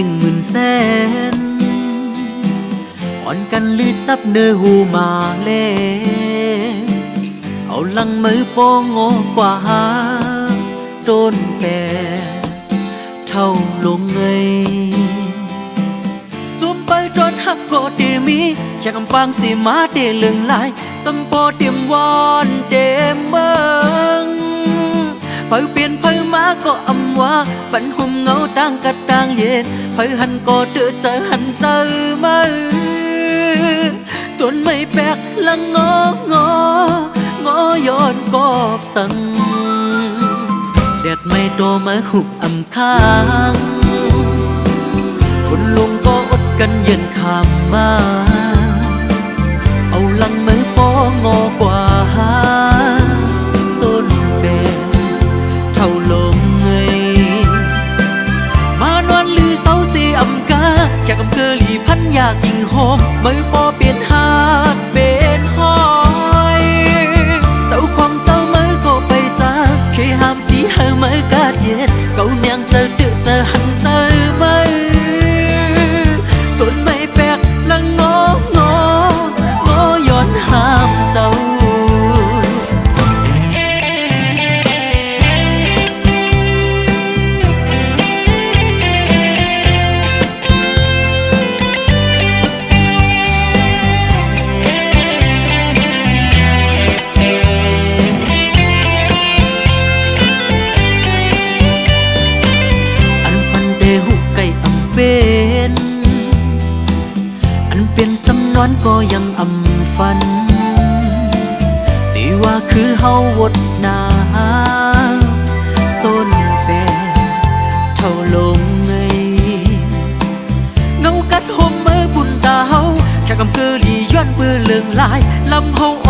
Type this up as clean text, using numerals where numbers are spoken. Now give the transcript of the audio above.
งหมื่นแสนอ่อนกันลืดซับเนื้อหูมาเล่เอาลังมือโป้งงกว่าต้นแปรเท่าลงเงยจุ่มไปตอนหักก็เตมีแค่กำปังสีมาเตเลืองลายสัมปอเตรียมวอนเตมเบิงเผยเปลี่ยนเผยมาก็อำว่าปันหุ่มเงาต่างกัดต่างเย็นเผยหันก็เดือเจอหันเจอมาต้นไม่แปลกละงองย้อนกอบสั่งแดดไม่โตมาหุบอำค้างฝนลงก็อดกันเย็นคำมาเอาลังมือป้องอกว่าต้นแปรเท่าลงเงยมานอนลือเสาสีอำกาแค่กำเกอหลีพันอยากยิงโฮมมือปอเปลี่ยนหาดเป็นหอยเจ้าความเจ้ามือก็ไปจากเคยห้ามสีเฮามือกาดเย็นเก่าเนียงเจอเดือเจอหันเจอมือต้นไม่แปลกละงอย้อนห้ามเจ้าเป็นสำนวนก็ยังอำฝันตีว่าคือเฮาวดนาต้นแปรเท่าลงเงยเงากัดห่มมือบุญตาเฮาแค่กำเกอหลีย้อนเปื้อเลืองลายลำเฮาอ